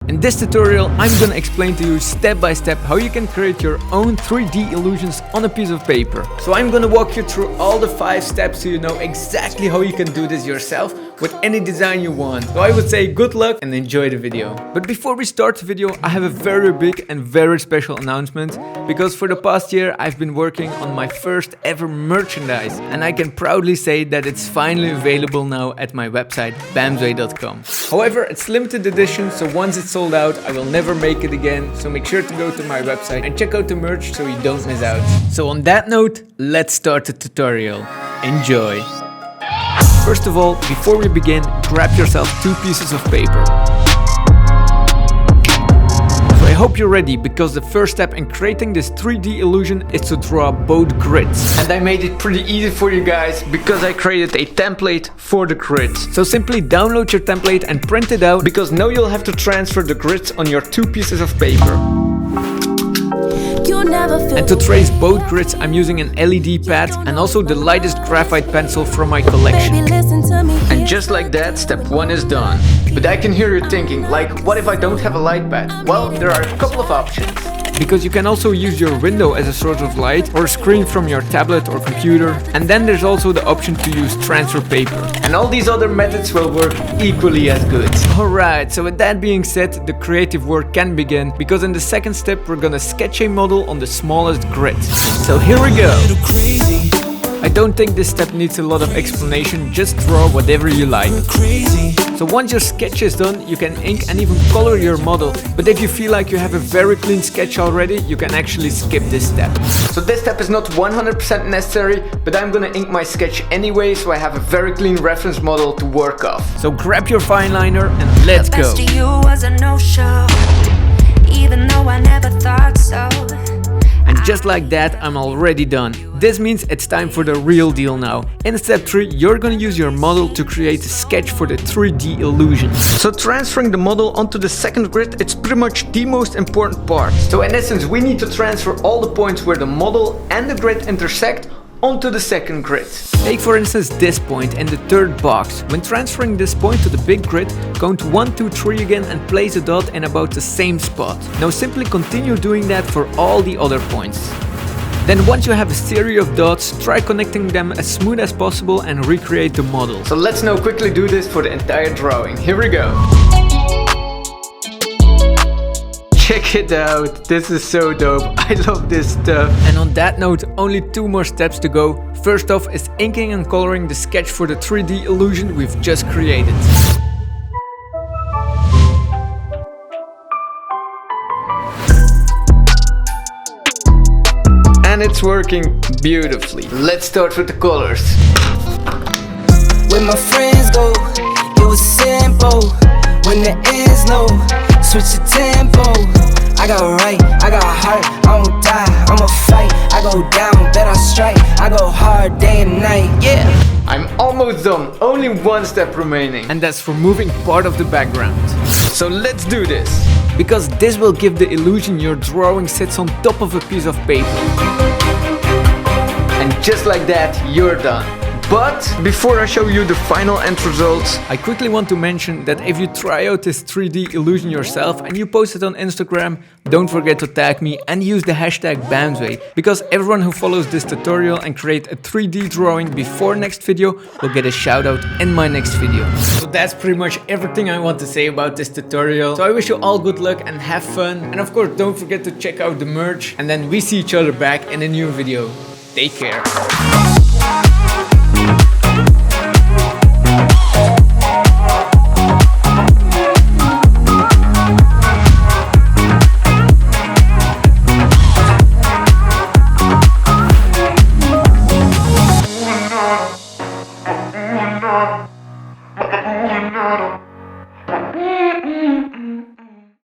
In this tutorial, I'm gonna explain to you step by step how you can create your own 3D illusions on a piece of paper. So I'm gonna walk you through all the 5 steps so you know exactly how you can do this yourself with any design you want. So I would say good luck and enjoy the video. But before we start the video, I have a very big and very special announcement, because for the past year I've been working on my first ever merchandise, and I can proudly say that it's finally available now at my website bamsway.com. However, it's limited edition, so once it's sold out I will never make it again, so make sure to go to my website and check out the merch so you don't miss out. So on that note, let's start the tutorial. Enjoy! First of all, before we begin, grab yourself 2 pieces of paper. So I hope you're ready, because the first step in creating this 3D illusion is to draw both grids. And I made it pretty easy for you guys, because I created a template for the grids. So simply download your template and print it out, because now you'll have to transfer the grids on your 2 pieces of paper. And to trace both grids, I'm using an LED pad and also the lightest graphite pencil from my collection. And just like that, step 1 is done. But I can hear you thinking, like, what if I don't have a light pad? Well, there are a couple of options. Because you can also use your window as a source of light, or a screen from your tablet or computer. And then there's also the option to use transfer paper. And all these other methods will work equally as good. Alright, so with that being said, the creative work can begin, because in the second step we're gonna sketch a model on the smallest grid. So here we go! I don't think this step needs a lot of explanation, just draw whatever you like. So once your sketch is done, you can ink and even color your model, but if you feel like you have a very clean sketch already, you can actually skip this step. So this step is not 100% necessary, but I'm gonna ink my sketch anyway, so I have a very clean reference model to work off. So grab your fine liner and let's go! Even though I never thought so. And just like that, I'm already done. This means it's time for the real deal now. In step 3, you're gonna use your model to create a sketch for the 3D illusion. So transferring the model onto the second grid, it's pretty much the most important part. So in essence, we need to transfer all the points where the model and the grid intersect onto the second grid. Take for instance this point in the third box. When transferring this point to the big grid, count 1, 2, 3 again and place a dot in about the same spot. Now simply continue doing that for all the other points. Then once you have a series of dots, try connecting them as smooth as possible and recreate the model. So let's now quickly do this for the entire drawing. Here we go! Check it out, this is so dope, I love this stuff. And on that note, only 2 more steps to go. First off is inking and coloring the sketch for the 3D illusion we've just created. And it's working beautifully. Let's start with the colors. When my friends go, it was simple. When the ends low, switch the tempo. I got right, I got heart, I won't die, I'ma fight. I go down, bet I strike, I go hard day and night, yeah. I'm almost done, only 1 step remaining. And that's removing part of the background. So let's do this. Because this will give the illusion your drawing sits on top of a piece of paper. And just like that, you're done. But before I show you the final end results, I quickly want to mention that if you try out this 3D illusion yourself and you post it on Instagram, don't forget to tag me and use the hashtag Bamsway, because everyone who follows this tutorial and create a 3D drawing before next video will get a shout out in my next video. So that's pretty much everything I want to say about this tutorial. So I wish you all good luck and have fun. And of course, don't forget to check out the merch, and then we see each other back in a new video. Take care.